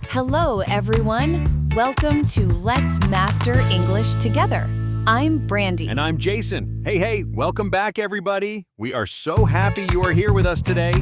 Hello, everyone. Welcome to Let's Master English Together. I'm Brandy. And I'm Jason. Hey, welcome back, everybody. We are so happy you are here with us today.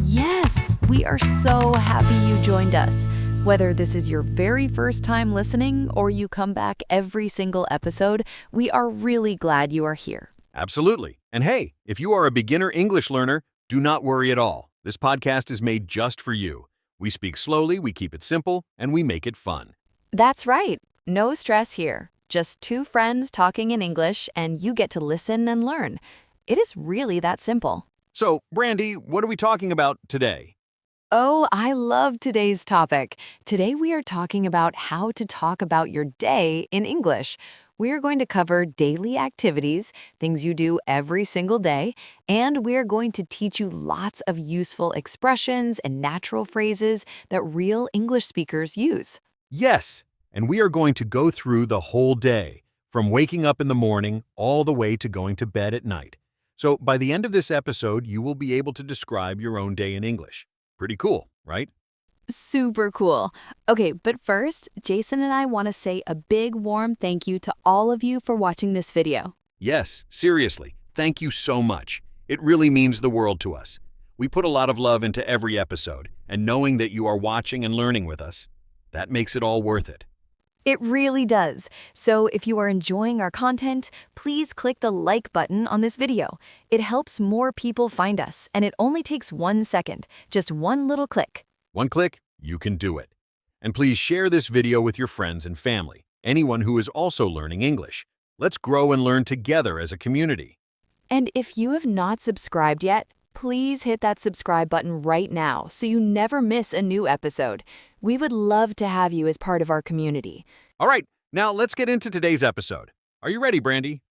Yes, we are so happy you joined us. Whether this is your very first time listening or you come back every single episode, we are really glad you are here. Absolutely. And hey, if you are a beginner English learner, do not worry at all. This podcast is made just for you. We speak slowly, we keep it simple, and we make it fun. That's right. No stress here. Just two friends talking in English, and you get to listen and learn. It is really that simple. So, Brandy, what are we talking about today? Oh, I love today's topic. Today we are talking about how to talk about your day in English. We are going to cover daily activities, things you do every single day, and we are going to teach you lots of useful expressions and natural phrases that real English speakers use. Yes, and we are going to go through the whole day, from waking up in the morning all the way to going to bed at night. So, by the end of this episode, you will be able to describe your own day in English. Pretty cool, right? Super cool. Okay, but first, Jason and I want to say a big warm thank you to all of you for watching this video. Yes, seriously, thank you so much. It really means the world to us. We put a lot of love into every episode, and knowing that you are watching and learning with us, that makes it all worth it. It really does. So if you are enjoying our content, please click the like button on this video. It helps more people find us, and it only takes 1 second, just one little click. One click, you can do it. And please share this video with your friends and family, anyone who is also learning English. Let's grow and learn together as a community. And if you have not subscribed yet, please hit that subscribe button right now so you never miss a new episode. We would love to have you as part of our community. All right, now let's get into today's episode. Are you ready, Brandy?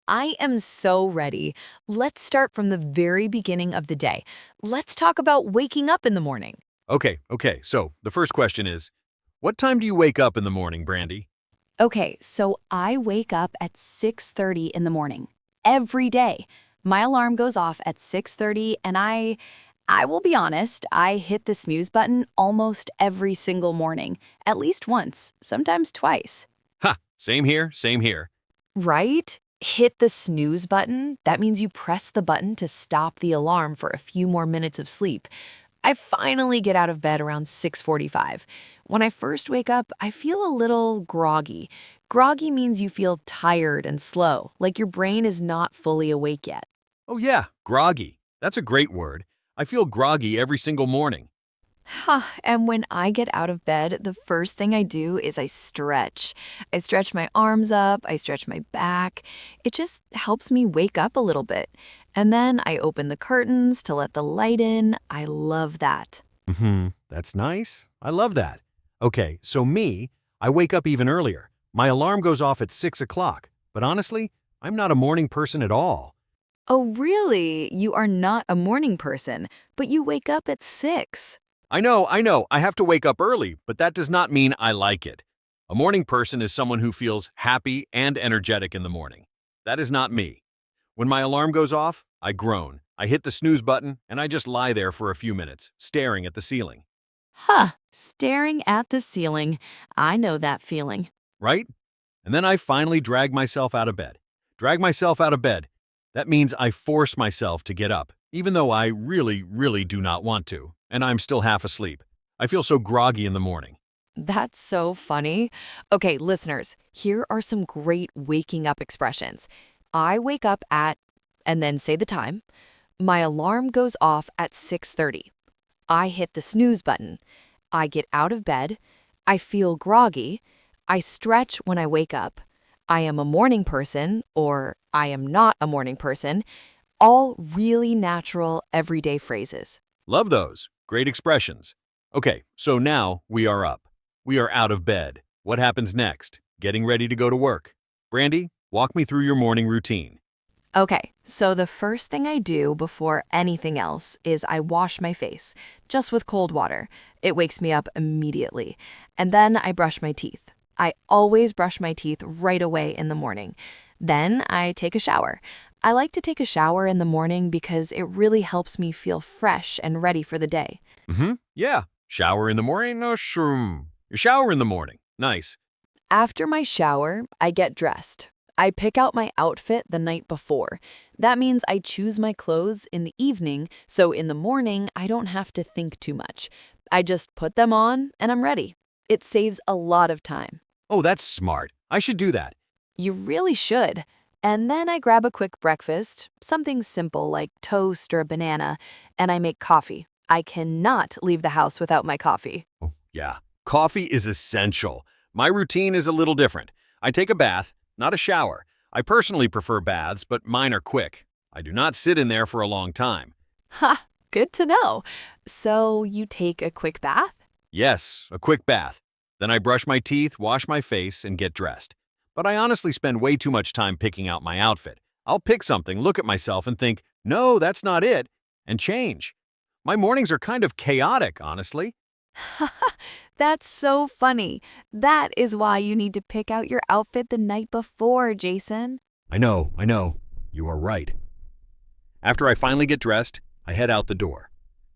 I am so ready. Let's start from the very beginning of the day. Let's talk about waking up in the morning. Okay, so the first question is, what time do you wake up in the morning, Brandy? Okay, so I wake up at 6:30 in the morning every day. My alarm goes off at 6:30 and I will be honest, I hit the snooze button almost every single morning, at least once, sometimes twice. Ha, same here. Right? Hit the snooze button? That means you press the button to stop the alarm for a few more minutes of sleep. I finally get out of bed around 6:45. When I first wake up, I feel a little groggy. Groggy means you feel tired and slow, like your brain is not fully awake yet. Oh yeah, groggy. That's a great word. I feel groggy every single morning. And when I get out of bed, the first thing I do is I stretch. I stretch my arms up, I stretch my back. It just helps me wake up a little bit. And then I open the curtains to let the light in. I love that. That's nice. I love that. Okay, so I wake up even earlier. My alarm goes off at 6 o'clock, but honestly, I'm not a morning person at all. Oh, really? You are not a morning person, but you wake up at 6. I know, I have to wake up early, but that does not mean I like it. A morning person is someone who feels happy and energetic in the morning. That is not me. When my alarm goes off, I groan. I hit the snooze button, and I just lie there for a few minutes, staring at the ceiling. Staring at the ceiling. I know that feeling. Right? And then I finally drag myself out of bed. That means I force myself to get up, even though I really do not want to, and I'm still half asleep. I feel so groggy in the morning. That's so funny. Okay, listeners, here are some great waking up expressions. I wake up at, and then say the time. My alarm goes off at 6:30. I hit the snooze button. I get out of bed. I feel groggy. I stretch when I wake up. I am a morning person, or I am not a morning person. All really natural, everyday phrases. Love those. Great expressions. Okay, so now we are up. We are out of bed. What happens next? Getting ready to go to work. Brandy, walk me through your morning routine. Okay, so the first thing I do before anything else is I wash my face, just with cold water. It wakes me up immediately. And then I brush my teeth. I always brush my teeth right away in the morning. Then I take a shower. I like to take a shower in the morning because it really helps me feel fresh and ready for the day. Yeah. Shower in the morning? No, You shower in the morning. Nice. After my shower, I get dressed. I pick out my outfit the night before. That means I choose my clothes in the evening, so in the morning, I don't have to think too much. I just put them on and I'm ready. It saves a lot of time. Oh, that's smart. I should do that. You really should. And then I grab a quick breakfast, something simple like toast or a banana, and I make coffee. I cannot leave the house without my coffee. Oh, yeah. Coffee is essential. My routine is a little different. I take a bath, not a shower. I personally prefer baths, but mine are quick. I do not sit in there for a long time. Ha, good to know. So you take a quick bath? Yes, a quick bath. Then I brush my teeth, wash my face, and get dressed. But I honestly spend way too much time picking out my outfit. I'll pick something, look at myself, and think, no, that's not it, and change. My mornings are kind of chaotic, honestly. That's so funny. That is why you need to pick out your outfit the night before, Jason. I know. You are right. After I finally get dressed, I head out the door.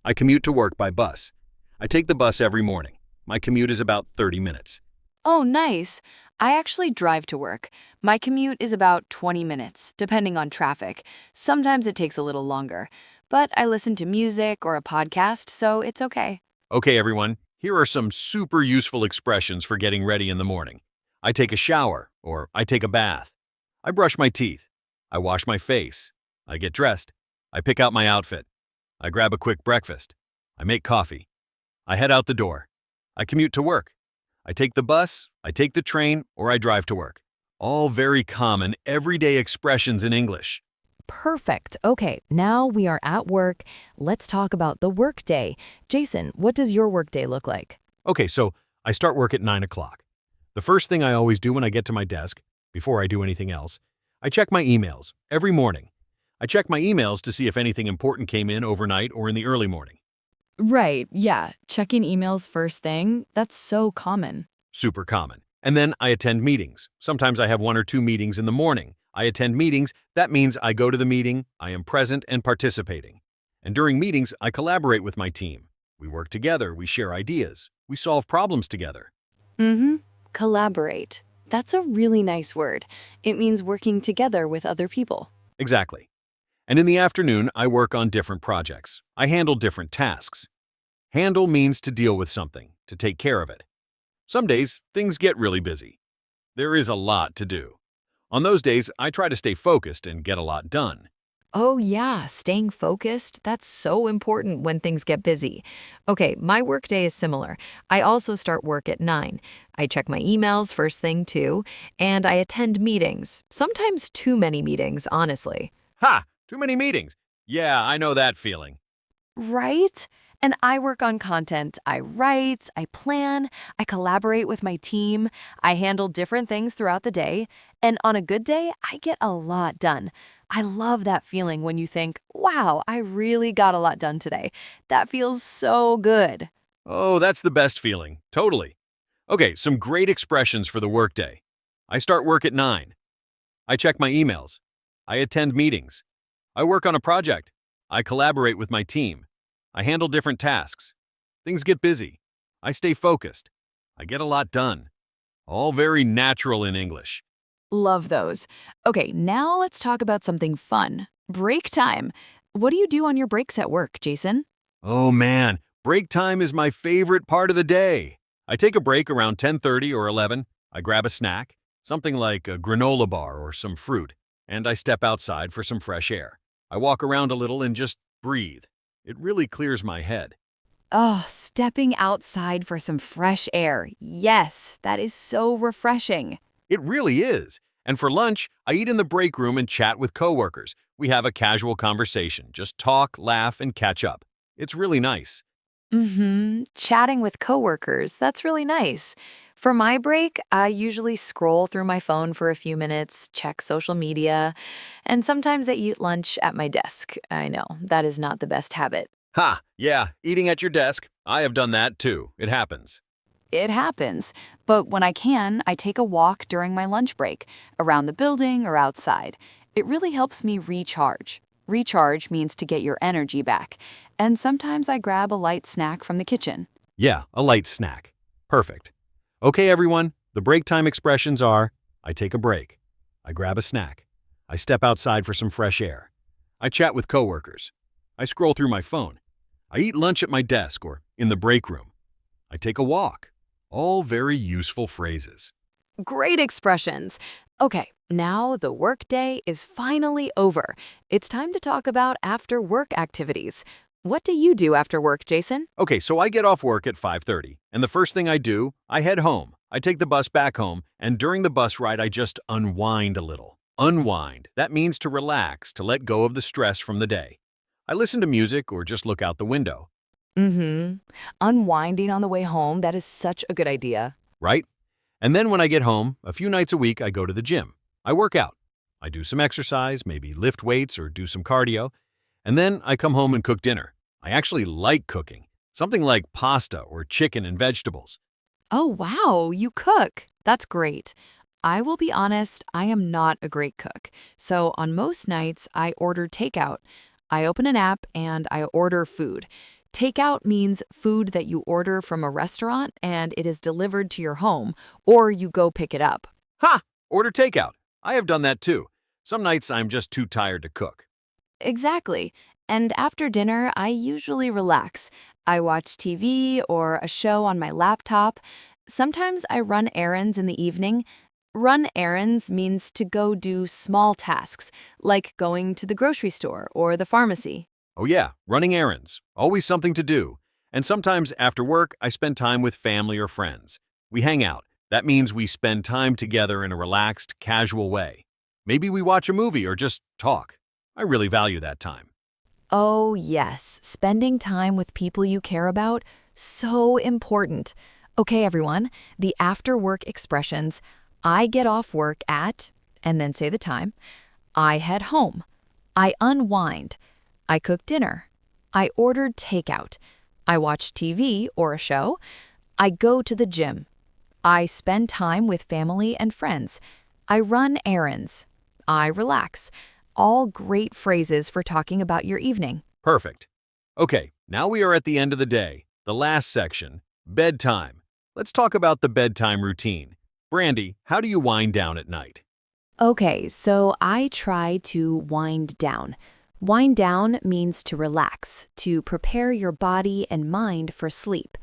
I commute to work by bus. I take the bus every morning. My commute is about 30 minutes. Oh, nice. I actually drive to work. My commute is about 20 minutes, depending on traffic. Sometimes it takes a little longer. But I listen to music or a podcast, so it's okay. Okay, everyone, here are some super useful expressions for getting ready in the morning. I take a shower, or I take a bath. I brush my teeth. I wash my face. I get dressed. I pick out my outfit. I grab a quick breakfast. I make coffee. I head out the door. I commute to work. I take the bus, I take the train, or I drive to work. All very common, everyday expressions in English. Perfect. Okay, now we are at work. Let's talk about the workday. Jason, what does your workday look like? Okay, so I start work at 9 o'clock. The first thing I always do when I get to my desk, before I do anything else, I check my emails every morning. I check my emails to see if anything important came in overnight or in the early morning. Right, yeah. Checking emails first thing, that's so common. Super common. And then I attend meetings. Sometimes I have 1 or 2 meetings in the morning. I attend meetings. That means I go to the meeting, I am present and participating. And during meetings, I collaborate with my team. We work together, we share ideas, we solve problems together. Collaborate. That's a really nice word. It means working together with other people. Exactly. And in the afternoon, I work on different projects. I handle different tasks. Handle means to deal with something, to take care of it. Some days, things get really busy. There is a lot to do. On those days, I try to stay focused and get a lot done. Oh, yeah, staying focused, that's so important when things get busy. Okay, my workday is similar. I also start work at 9. I check my emails first thing, too, and I attend meetings, sometimes too many meetings, honestly. Ha! Too many meetings. Yeah, I know that feeling. Right? And I work on content. I write, I plan, I collaborate with my team, I handle different things throughout the day, and on a good day, I get a lot done. I love that feeling when you think, wow, I really got a lot done today. That feels so good. Oh, that's the best feeling. Totally. Okay, some great expressions for the workday. I start work at 9. I check my emails. I attend meetings. I work on a project. I collaborate with my team. I handle different tasks. Things get busy. I stay focused. I get a lot done. All very natural in English. Love those. Okay, now let's talk about something fun. Break time. What do you do on your breaks at work, Jason? Oh man, break time is my favorite part of the day. I take a break around 10:30 or 11. I grab a snack, something like a granola bar or some fruit, and I step outside for some fresh air. I walk around a little and just breathe. It really clears my head. Oh, stepping outside for some fresh air. Yes, that is so refreshing. It really is. And for lunch, I eat in the break room and chat with coworkers. We have a casual conversation, just talk, laugh, and catch up. It's really nice. Chatting with coworkers. That's really nice. For my break, I usually scroll through my phone for a few minutes, check social media, and sometimes I eat lunch at my desk. I know, that is not the best habit. Ha! Yeah, eating at your desk. I have done that too. It happens. It happens, but when I can, I take a walk during my lunch break, around the building or outside. It really helps me recharge. Recharge means to get your energy back, and sometimes I grab a light snack from the kitchen. Yeah, a light snack. Perfect. Okay, everyone, the break time expressions are I take a break, I grab a snack, I step outside for some fresh air, I chat with coworkers, I scroll through my phone, I eat lunch at my desk or in the break room, I take a walk. All very useful phrases. Great expressions. Okay, now the workday is finally over. It's time to talk about after work activities. What do you do after work, Jason? Okay, so I get off work at 5:30, and the first thing I do, I head home. I take the bus back home, and during the bus ride, I just unwind a little. Unwind. That means to relax, to let go of the stress from the day. I listen to music or just look out the window, Mm-hmm. Unwinding on the way home, that is such a good idea. right? And then when I get home, a few nights a week, I go to the gym. I work out. I do some exercise, maybe lift weights or do some cardio, and then I come home and cook dinner. I actually like cooking, something like pasta or chicken and vegetables. Oh, wow, you cook. That's great. I will be honest, I am not a great cook. So on most nights, I order takeout. I open an app and I order food. Takeout means food that you order from a restaurant and it is delivered to your home, or you go pick it up. Ha! Order takeout. I have done that too. Some nights I'm just too tired to cook. Exactly. And after dinner, I usually relax. I watch TV or a show on my laptop. Sometimes I run errands in the evening. Run errands means to go do small tasks, like going to the grocery store or the pharmacy. Oh yeah, running errands. Always something to do. And sometimes after work, I spend time with family or friends. We hang out. That means we spend time together in a relaxed, casual way. Maybe we watch a movie or just talk. I really value that time. Oh, yes, spending time with people you care about, so important. Okay, everyone, the after work expressions. I get off work at, and then say the time. I head home. I unwind. I cook dinner. I ordered takeout. I watch TV or a show. I go to the gym. I spend time with family and friends. I run errands. I relax. All great phrases for talking about your evening. Perfect. Okay, now we are at the end of the day. The last section, bedtime. Let's talk about the bedtime routine. Brandy, how do you wind down at night? Okay, so I try to wind down. Wind down means to relax, to prepare your body and mind for sleep.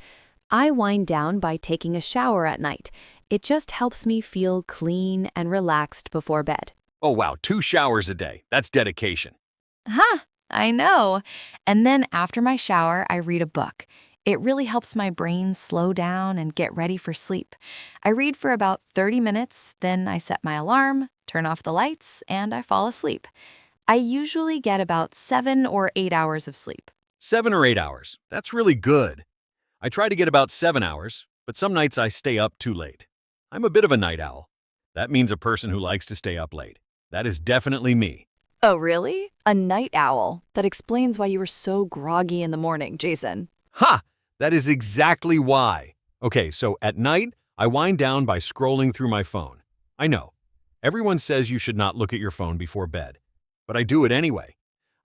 I wind down by taking a shower at night. It just helps me feel clean and relaxed before bed. Oh wow, 2 showers a day. That's dedication. Huh, I know. And then after my shower, I read a book. It really helps my brain slow down and get ready for sleep. I read for about 30 minutes, then I set my alarm, turn off the lights, and I fall asleep. I usually get about 7 or 8 hours of sleep. 7 or 8 hours. That's really good. I try to get about 7 hours, but some nights I stay up too late. I'm a bit of a night owl. That means a person who likes to stay up late. That is definitely me. Oh, really? A night owl. That explains why you were so groggy in the morning, Jason. Ha! That is exactly why. Okay, so at night, I wind down by scrolling through my phone. I know. Everyone says you should not look at your phone before bed, but I do it anyway.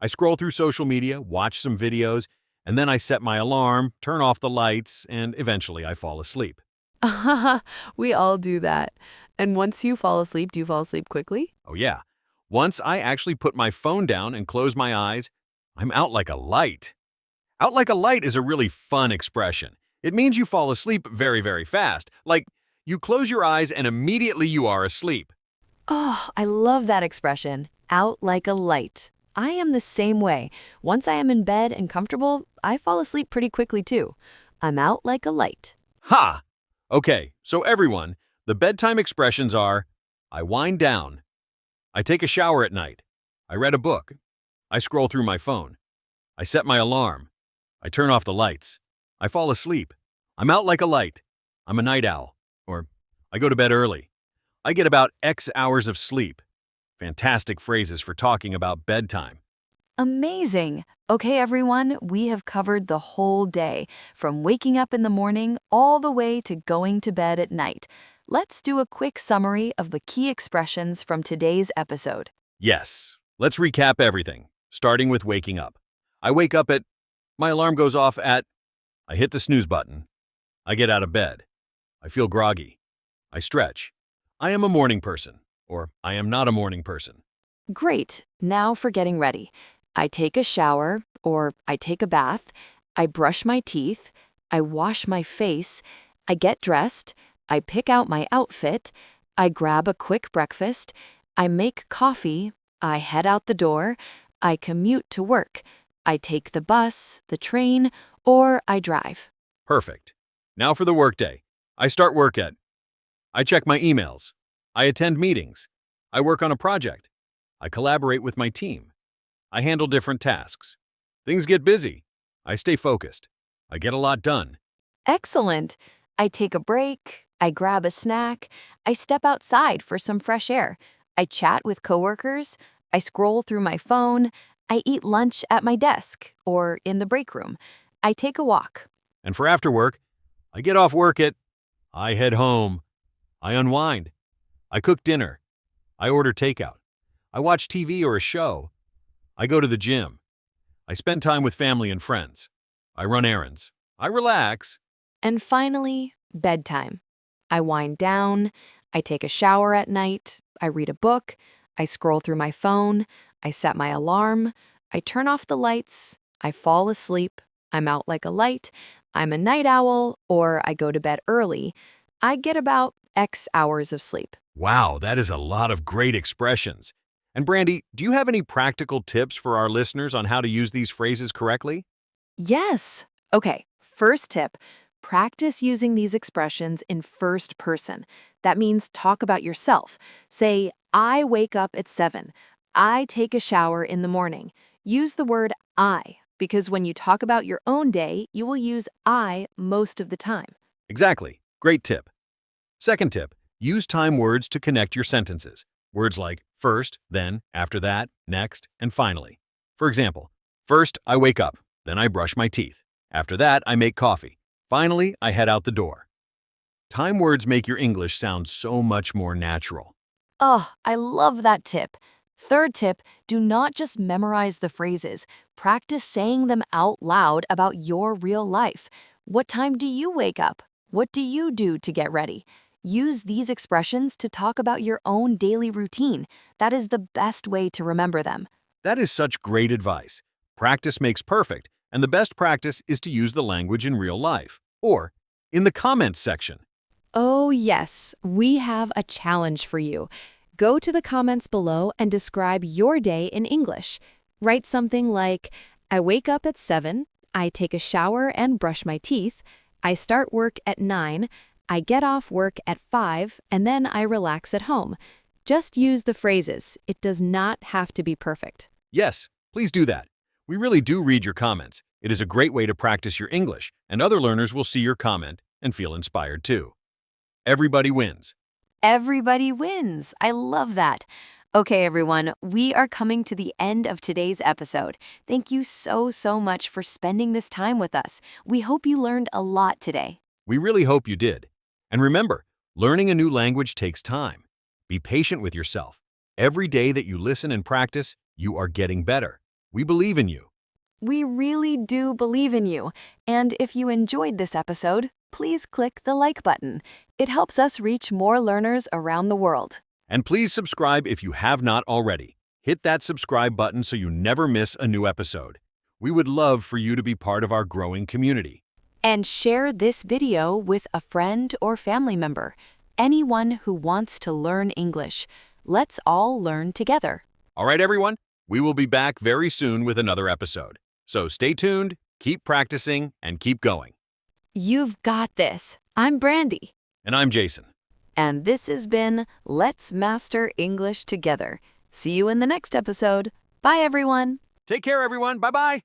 I scroll through social media, watch some videos, and then I set my alarm, turn off the lights, and eventually I fall asleep. We all do that. And once you fall asleep, do you fall asleep quickly? Oh yeah. Once I actually put my phone down and close my eyes, I'm out like a light. Out like a light is a really fun expression. It means you fall asleep very, very fast. Like, you close your eyes and immediately you are asleep. Oh, I love that expression. Out like a light. I am the same way. Once I am in bed and comfortable, I fall asleep pretty quickly too. I'm out like a light. Ha! Okay, so everyone, the bedtime expressions are I wind down, I take a shower at night, I read a book, I scroll through my phone, I set my alarm, I turn off the lights, I fall asleep, I'm out like a light, I'm a night owl, or I go to bed early, I get about X hours of sleep. Fantastic phrases for talking about bedtime. Amazing. Okay, everyone, we have covered the whole day, from waking up in the morning all the way to going to bed at night. Let's do a quick summary of the key expressions from today's episode. Yes, let's recap everything, starting with waking up. I wake up at, my alarm goes off at, I hit the snooze button, I get out of bed, I feel groggy. I stretch. I am a morning person, or I am not a morning person. Great. Now for getting ready. I take a shower or I take a bath. I brush my teeth. I wash my face. I get dressed. I pick out my outfit. I grab a quick breakfast. I make coffee. I head out the door. I commute to work. I take the bus, the train, or I drive. Perfect. Now for the workday. I start work at. I check my emails. I attend meetings. I work on a project. I collaborate with my team. I handle different tasks. Things get busy. I stay focused. I get a lot done. Excellent. I take a break. I grab a snack. I step outside for some fresh air. I chat with coworkers. I scroll through my phone. I eat lunch at my desk or in the break room. I take a walk. And for after work, I get off work at. I head home. I unwind. I cook dinner. I order takeout. I watch TV or a show. I go to the gym. I spend time with family and friends. I run errands. I relax. And finally, bedtime. I wind down. I take a shower at night. I read a book. I scroll through my phone. I set my alarm. I turn off the lights. I fall asleep. I'm out like a light. I'm a night owl, or I go to bed early. I get about X hours of sleep. Wow, that is a lot of great expressions. And Brandy, do you have any practical tips for our listeners on how to use these phrases correctly? Yes. Okay, first tip. Practice using these expressions in first person. That means talk about yourself. Say, I wake up at 7. I take a shower in the morning. Use the word I, because when you talk about your own day, you will use I most of the time. Exactly. Great tip. Second tip, use time words to connect your sentences. Words like first, then, after that, next, and finally. For example, first, I wake up. Then I brush my teeth. After that, I make coffee. Finally, I head out the door. Time words make your English sound so much more natural. Oh, I love that tip. Third tip, do not just memorize the phrases. Practice saying them out loud about your real life. What time do you wake up? What do you do to get ready? Use these expressions to talk about your own daily routine. That is the best way to remember them. That is such great advice. Practice makes perfect, and the best practice is to use the language in real life, or in the comments section. Oh, yes, we have a challenge for you. Go to the comments below and describe your day in English. Write something like, I wake up at 7, I take a shower and brush my teeth, I start work at 9, I get off work at 5, and then I relax at home. Just use the phrases. It does not have to be perfect. Yes, please do that. We really do read your comments. It is a great way to practice your English, and other learners will see your comment and feel inspired too. Everybody wins. Everybody wins. I love that. Okay, everyone, we are coming to the end of today's episode. Thank you so much for spending this time with us. We hope you learned a lot today. We really hope you did. And remember, learning a new language takes time. Be patient with yourself. Every day that you listen and practice, you are getting better. We believe in you. We really do believe in you. And if you enjoyed this episode, please click the like button. It helps us reach more learners around the world. And please subscribe if you have not already. Hit that subscribe button so you never miss a new episode. We would love for you to be part of our growing community. And share this video with a friend or family member, anyone who wants to learn English. Let's all learn together. All right, everyone, we will be back very soon with another episode. So stay tuned, keep practicing, and keep going. You've got this. I'm Brandy. And I'm Jason. And this has been Let's Master English Together. See you in the next episode. Bye, everyone. Take care, everyone. Bye-bye.